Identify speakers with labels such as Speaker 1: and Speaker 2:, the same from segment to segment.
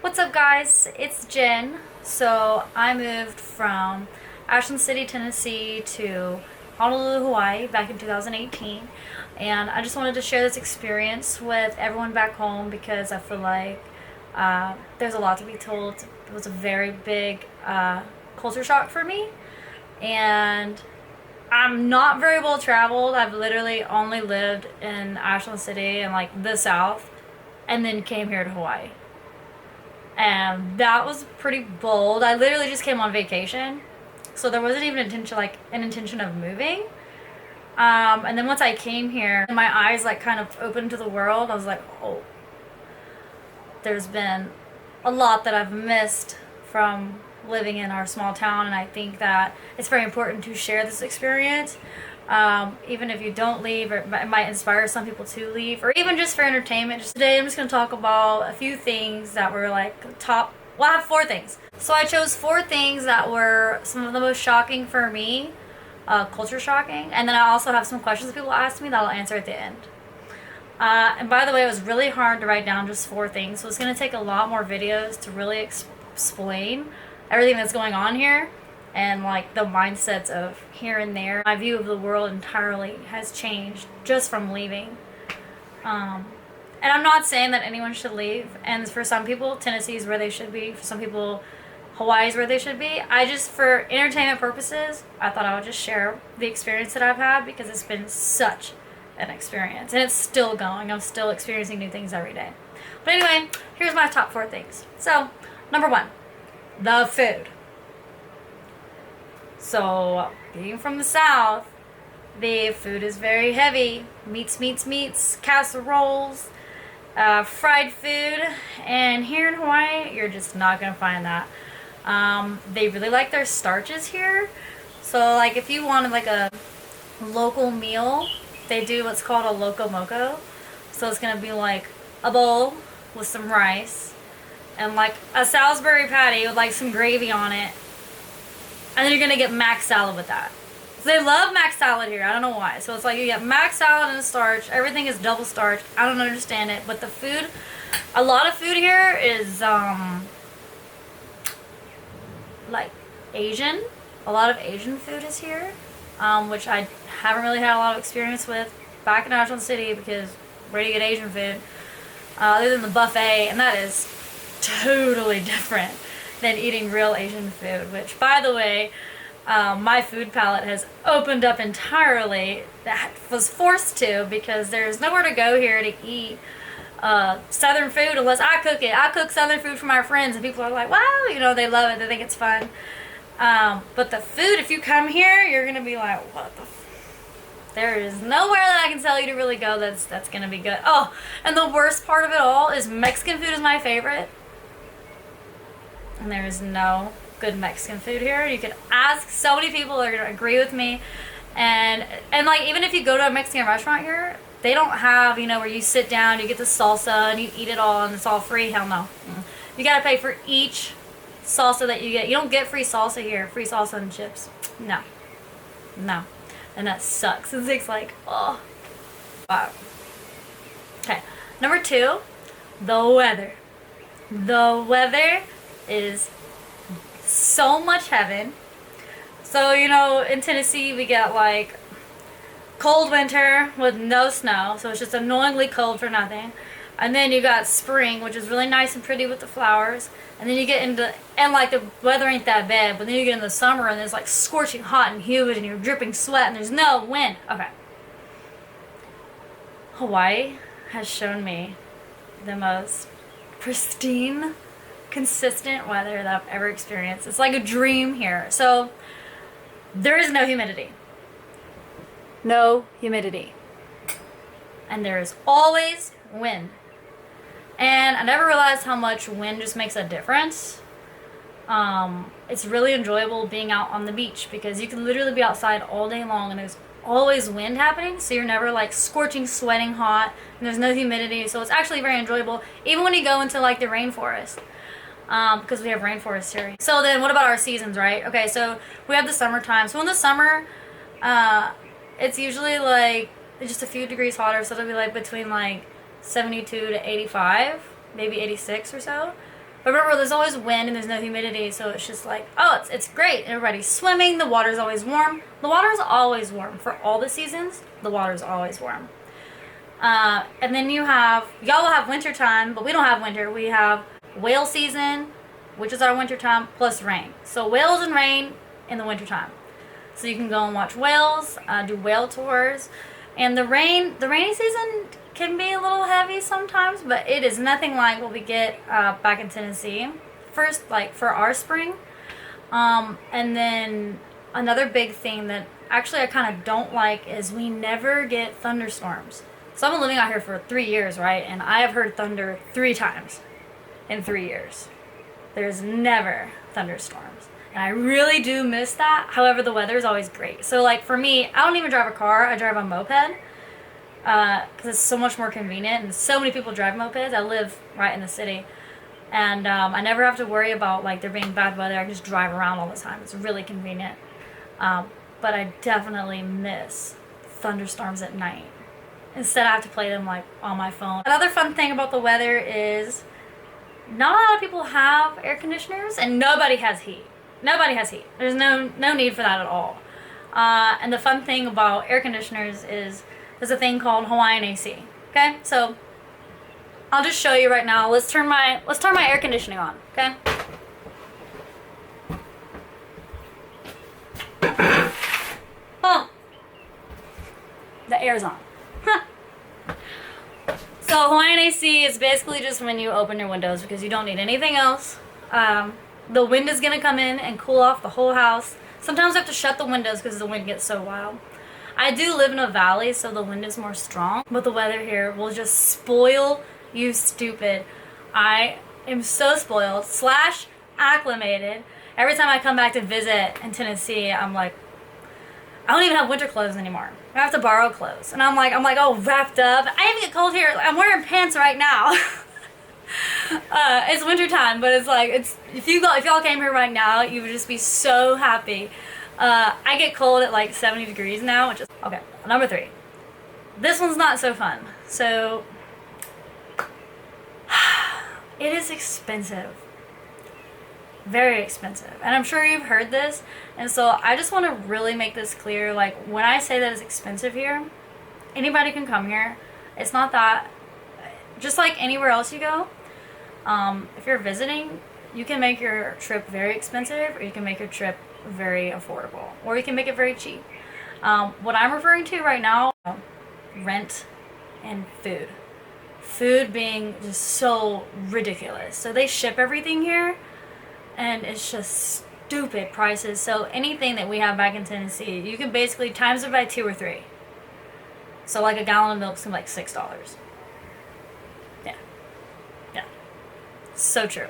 Speaker 1: What's up, guys? It's Jen. So I moved from Ashland City, Tennessee to Honolulu, Hawaii back in 2018, and I just wanted to share this experience with everyone back home because I feel like there's a lot to be told. It was a very big culture shock for me, and I'm not very well traveled. I've literally only lived in Ashland City and like the South, and then came here to Hawaii. And that was pretty bold. I literally just came on vacation, so there wasn't even an intention of moving. And then once I came here, my eyes like kind of opened to the world. I was like, oh, there's been a lot that I've missed from living in our small town, and I think that it's very important to share this experience. Even if you don't leave, or it might inspire some people to leave, or even just for entertainment. Just today, I'm just going to talk about a few things that were like top. Well, I have four things. So I chose four things that were some of the most shocking for me, culture shocking, and then I also have some questions that people asked me that I'll answer at the end. And by the way, it was really hard to write down just four things, so it's going to take a lot more videos to really explain everything that's going on here and like the mindsets of here and there. My view of the world entirely has changed just from leaving. And I'm not saying that anyone should leave, and for some people Tennessee is where they should be, for some people Hawaii is where they should be. I just, for entertainment purposes, I thought I would just share the experience that I've had because it's been such an experience, and it's still going. I'm still experiencing new things every day. But anyway, here's my top four things. So number one, the food. So, being from the South, the food is very heavy. Meats, casseroles, fried food. And here in Hawaii, you're just not going to find that. They really like their starches here. So, like, if you wanted, like, a local meal, they do what's called a loco moco. So, it's going to be, like, a bowl with some rice and, like, a Salisbury patty with, like, some gravy on it. And then you're gonna get mac salad with that. So they love mac salad here. I don't know why. So it's like you get mac salad and a starch. Everything is double starch. I don't understand it. But the food, a lot of food here is like Asian. A lot of Asian food is here, which I haven't really had a lot of experience with back in Ashland City because where do you get Asian food? Other than the buffet, and that is totally different than eating real Asian food, which, by the way, my food palette has opened up entirely. That was forced to because there's nowhere to go here to eat Southern food unless I cook it. I cook Southern food for my friends, and people are like, wow, you know, they love it, they think it's fun. But the food, if you come here, you're going to be like, what the there is nowhere that I can tell you to really go that's going to be good. Oh, and the worst part of it all is Mexican food is my favorite. And there is no good Mexican food here. You could ask so many people that are going to agree with me. And like, even if you go to a Mexican restaurant here, they don't have, you know, where you sit down, you get the salsa, and you eat it all, and it's all free. Hell no. You got to pay for each salsa that you get. You don't get free salsa here. Free salsa and chips. No. No. And that sucks. It's like, oh. Wow. Okay. Number two, the weather. The weather is so much heaven. So, you know, in Tennessee we get like cold winter with no snow, so it's just annoyingly cold for nothing. And then you got spring, which is really nice and pretty with the flowers. And then you get into, and like the weather ain't that bad, but then you get into the summer and it's like scorching hot and humid and you're dripping sweat and there's no wind. Okay. Hawaii has shown me the most pristine, consistent weather that I've ever experienced. It's like a dream here. So there is no humidity. No humidity. And there is always wind. And I never realized how much wind just makes a difference. It's really enjoyable being out on the beach because you can literally be outside all day long and there's always wind happening, so you're never like scorching, sweating hot, and there's no humidity, so it's actually very enjoyable even when you go into like the rainforest. Because we have rainforests here. So then what about our seasons, right? Okay, so we have the summertime. So in the summer, it's usually like just a few degrees hotter, so it'll be like between like 72 to 85, maybe 86 or so. But remember, there's always wind and there's no humidity, so it's just like, oh, it's great. Everybody's swimming. The water's always warm. The water's always warm. For all the seasons, the water's always warm. And then y'all will have winter time, but we don't have winter. We have whale season, which is our winter time, plus rain. So whales and rain in the winter time. So you can go and watch whales, do whale tours. And the rainy season can be a little heavy sometimes, but it is nothing like what we get back in Tennessee. First, like for our spring. And then another big thing that actually I kind of don't like is we never get thunderstorms. So I've been living out here for 3 years, right? And I have heard thunder 3 times in 3 years. There's never thunderstorms. And I really do miss that. However, the weather is always great. So like for me, I don't even drive a car. I drive a moped. Because it's so much more convenient. And so many people drive mopeds. I live right in the city. And I never have to worry about like there being bad weather. I can just drive around all the time. It's really convenient. But I definitely miss thunderstorms at night. Instead, I have to play them like on my phone. Another fun thing about the weather is not a lot of people have air conditioners, and nobody has heat. Nobody has heat. There's no need for that at all. And the fun thing about air conditioners is there's a thing called Hawaiian AC. Okay, so I'll just show you right now. Let's turn my air conditioning on. Okay. Oh, the air's on. So Hawaiian AC is basically just when you open your windows because you don't need anything else. The wind is going to come in and cool off the whole house. Sometimes I have to shut the windows because the wind gets so wild. I do live in a valley, so the wind is more strong, but the weather here will just spoil you stupid. I am so spoiled / acclimated. Every time I come back to visit in Tennessee, I'm like, I don't even have winter clothes anymore. I have to borrow clothes. And I'm like all wrapped up. I even get cold here. I'm wearing pants right now. It's winter time, but it's like, if y'all came here right now, you would just be so happy. I get cold at like 70 degrees now, which is, okay, number 3. This one's not so fun. So, it is expensive. Very expensive. And I'm sure you've heard this. And so I just want to really make this clear. Like, when I say that it's expensive here, anybody can come here. It's not that, just like anywhere else you go, if you're visiting, you can make your trip very expensive, or you can make your trip very affordable, or you can make it very cheap. What I'm referring to right now, rent and food. Food being just so ridiculous. So they ship everything here, and it's just stupid prices. So anything that we have back in Tennessee, you can basically times it by 2 or 3. So like a gallon of milk's like $6. Yeah. So true.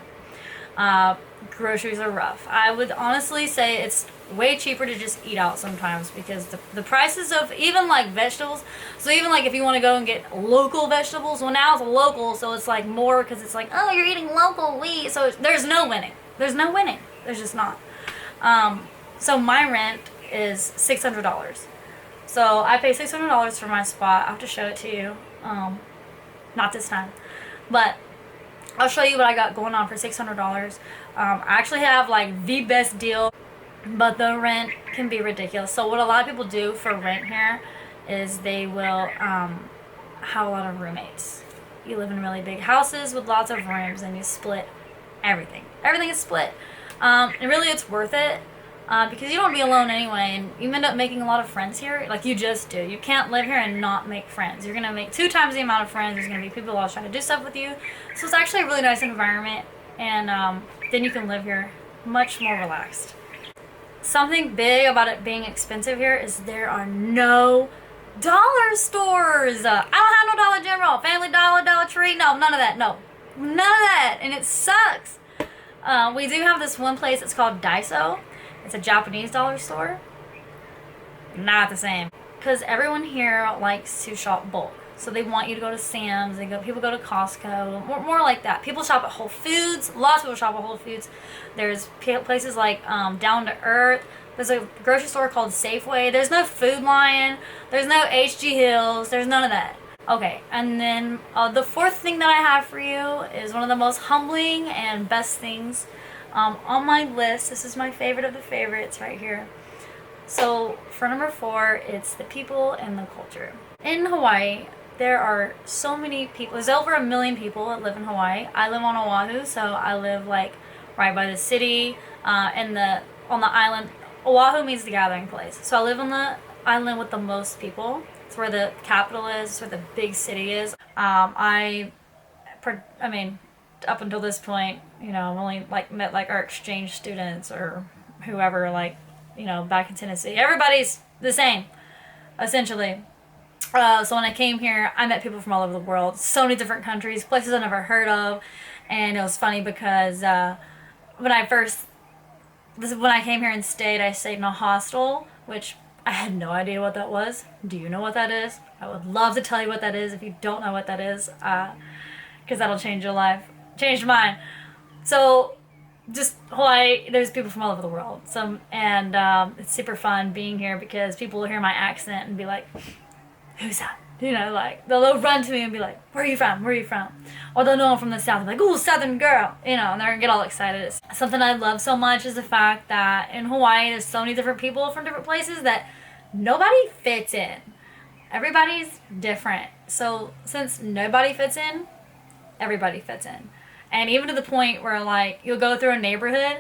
Speaker 1: Groceries are rough. I would honestly say it's way cheaper to just eat out sometimes because the prices of even like vegetables. So even like if you want to go and get local vegetables, well now it's local, so it's like more because it's like, oh, you're eating local wheat. So there's no winning. There's no winning. There's just not. So my rent is $600. So I pay $600 for my spot. I have to show it to you. Not this time. But I'll show you what I got going on for $600. I actually have like the best deal, but the rent can be ridiculous. So what a lot of people do for rent here is they will have a lot of roommates. You live in really big houses with lots of rooms and you split everything. Everything is split. And really it's worth it. Because you don't be alone anyway, and you end up making a lot of friends here. Like, you just do. You can't live here and not make friends. You're going to make 2 times the amount of friends. There's going to be people always trying to do stuff with you. So it's actually a really nice environment, and then you can live here much more relaxed. Something big about it being expensive here is there are no dollar stores. I don't have no Dollar General, Family Dollar, Dollar Tree. No, none of that. No. None of that. And it sucks. We do have this one place that's called Daiso. It's a Japanese dollar store. Not the same. Because everyone here likes to shop bulk. So they want you to go to Sam's. People go to Costco. More like that. People shop at Whole Foods. Lots of people shop at Whole Foods. There's places like Down to Earth. There's a grocery store called Safeway. There's no Food Lion. There's no H.G. Hills. There's none of that. Okay, and then the fourth thing that I have for you is one of the most humbling and best things on my list. This is my favorite of the favorites right here. So for number four, it's the people and the culture. In Hawaii, there are so many people. There's over 1 million people that live in Hawaii. I live on Oahu, so I live like right by the city, and on the island. Oahu means the gathering place. So I live on the island with the most people. It's where the capital is. It's where the big city is. I mean, up until this point, I've only like met like our exchange students or whoever, like, back in Tennessee. Everybody's the same, essentially. So when I came here, I met people from all over the world, so many different countries, places I never heard of, and it was funny because when I came here and stayed, I stayed in a hostel, which I had no idea what that was. Do you know what that is? I would love to tell you what that is if you don't know what that is, because that'll change your life. Changed mine. So just Hawaii, there's people from all over the world. It's super fun being here because people will hear my accent and be like, who's that? Like, they'll run to me and be like, where are you from? Where are you from? Or they'll know I'm from the South. I'm like, ooh, Southern girl. And they're gonna get all excited. Something I love so much is the fact that in Hawaii, there's so many different people from different places that nobody fits in. Everybody's different. So since nobody fits in, everybody fits in. And even to the point where, like, you'll go through a neighborhood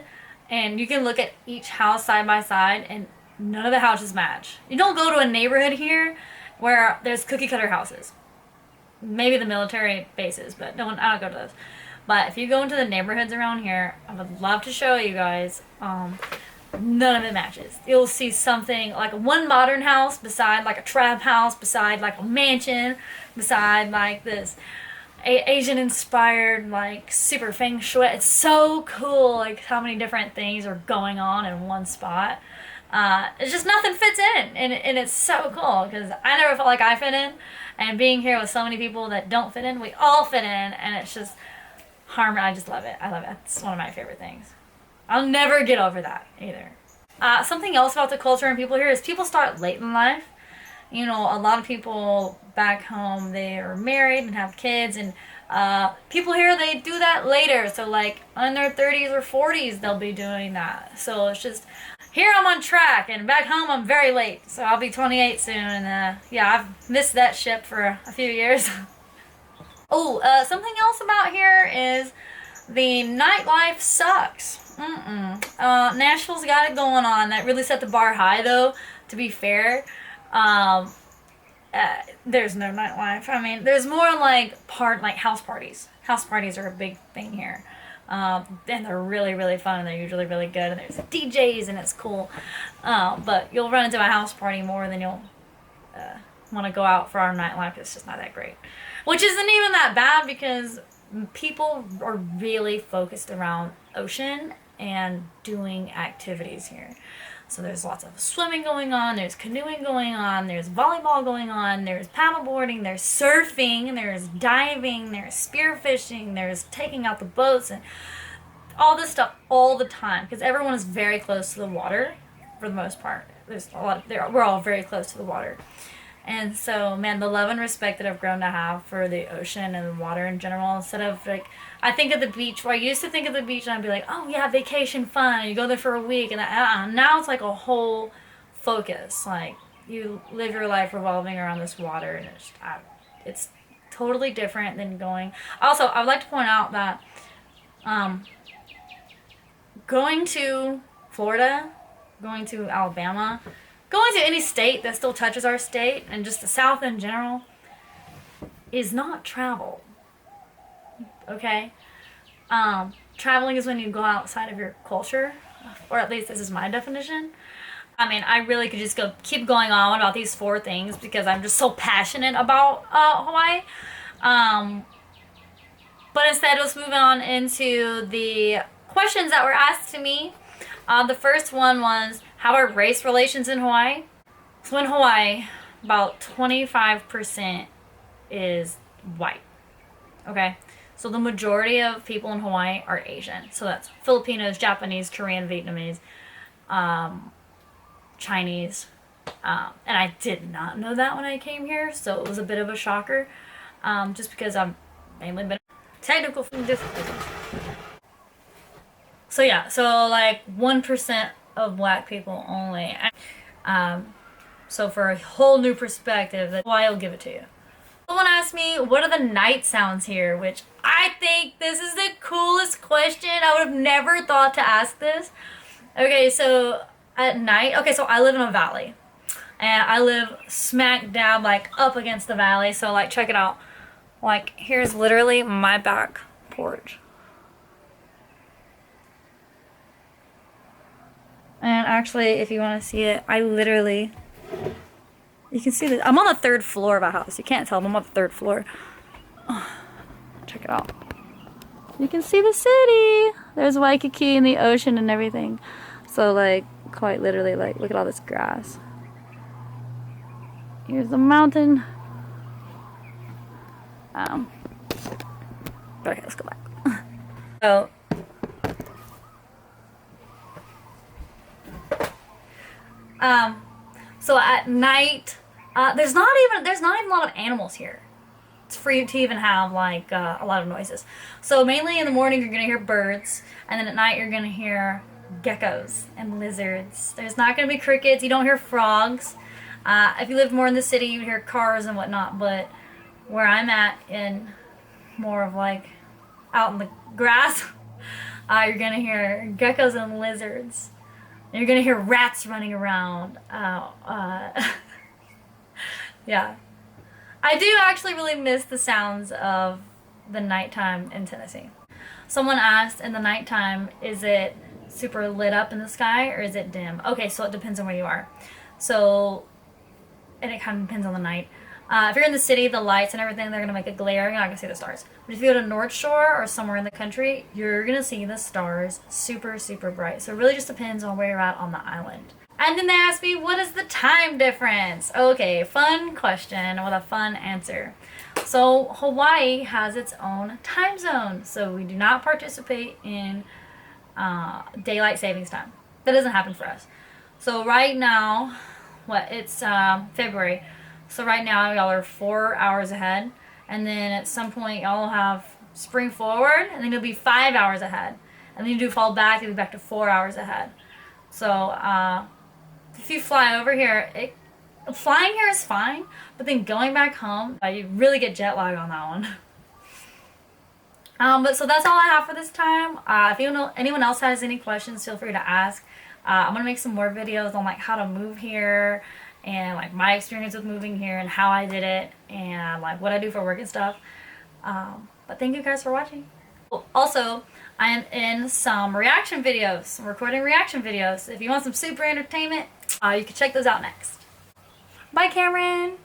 Speaker 1: and you can look at each house side by side and none of the houses match. You don't go to a neighborhood here where there's cookie cutter houses. Maybe the military bases, but I don't go to those. But if you go into the neighborhoods around here, I would love to show you guys. None of it matches. You'll see something like one modern house beside like a trap house, beside like a mansion, beside like this Asian inspired like super feng shui. It's so cool, like how many different things are going on in one spot. It's just nothing fits in, and it's so cool because I never felt like I fit in, and being here with so many people that don't fit in, we all fit in, and it's just harmony. I just love it. I love it. It's one of my favorite things. I'll never get over that either. Something else about the culture and people here is people start late in life. A lot of people back home, they are married and have kids, and people here, they do that later. So like in their 30s or 40s, they'll be doing that. So it's just, here I'm on track, and back home I'm very late. So I'll be 28 soon, and I've missed that ship for a few years. Something else about here is the nightlife sucks. Nashville's got it going on. That really set the bar high, though, to be fair. There's no nightlife. I mean, there's more like house parties. House parties are a big thing here. And they're really, really fun, and they're usually really good, and there's DJs, and it's cool. But you'll run into a house party more than you'll want to go out for our nightlife. It's just not that great. Which isn't even that bad because people are really focused around ocean and doing activities here. So there's lots of swimming going on, there's canoeing going on, there's volleyball going on, there's paddleboarding, there's surfing, there's diving, there's spearfishing, there's taking out the boats, and all this stuff all the time because everyone is very close to the water for the most part. We're all very close to the water. And so, man, the love and respect that I've grown to have for the ocean and the water in general, instead of like, I think of the beach, where I used to think of the beach and I'd be like, oh yeah, vacation, fun, you go there for a week, and now it's like a whole focus. Like, you live your life revolving around this water, and it's totally different than going. Also, I would like to point out that going to Florida, going to Alabama, going to any state that still touches our state, and just the South in general, is not travel. Okay? Traveling is when you go outside of your culture, or at least this is my definition. I mean, I really could just keep going on about these four things because I'm just so passionate about Hawaii. But instead, let's move on into the questions that were asked to me. The first one was, how are race relations in Hawaii? So in Hawaii, about 25% is white. Okay? So the majority of people in Hawaii are Asian. So that's Filipinos, Japanese, Korean, Vietnamese, Chinese, And I did not know that when I came here, so it was a bit of a shocker, just because I've mainly been technical difficulties. So yeah, so like 1% of black people only. So for a whole new perspective, that's why I'll give it to you. Someone asked me, what are the night sounds here? Which I think this is the coolest question. I would have never thought to ask this. Okay, so at night, okay, so I live in a valley. And I live smack dab, like, up against the valley. So, like, check it out. Like, here's literally my back porch. And actually, if you want to see it, I literally... You can see that I'm on the 3rd floor of a house. You can't tell, but I'm on the 3rd floor. Oh, check it out. You can see the city. There's Waikiki and the ocean and everything. So, like, quite literally, like, look at all this grass. Here's the mountain. Okay, let's go back. So at night, there's not even a lot of animals here. It's free to even have like a lot of noises. So mainly in the morning you're gonna hear birds, and then at night you're gonna hear geckos and lizards. There's not gonna be crickets. You don't hear frogs. If you live more in the city, you hear cars and whatnot, but where I'm at, in more of like out in the grass, you're gonna hear geckos and lizards. And you're gonna hear rats running around. Yeah. I do actually really miss the sounds of the nighttime in Tennessee. Someone asked, in the nighttime, is it super lit up in the sky or is it dim? Okay, so it depends on where you are. So, and it kind of depends on the night. If you're in the city, the lights and everything, they're going to make a glare. You're not going to see the stars. But if you go to North Shore or somewhere in the country, you're going to see the stars super, super bright. So it really just depends on where you're at on the island. And then they asked me, what is the time difference? Okay, fun question with a fun answer. So Hawaii has its own time zone. So we do not participate in daylight savings time. That doesn't happen for us. So right now, it's February. So right now y'all are 4 hours ahead. And then at some point y'all will have spring forward, and then you'll be 5 hours ahead. And then you do fall back, you'll be back to 4 hours ahead. So if you fly over here, flying here is fine, but then going back home, you really get jet lag on that one. But so that's all I have for this time. If anyone else has any questions, feel free to ask. I'm gonna make some more videos on like how to move here, and like my experience with moving here and how I did it, and like what I do for work and stuff. But thank you guys for watching. Also, I am in some reaction videos. I'm recording reaction videos. If you want some super entertainment, you can check those out next. Bye, Cameron!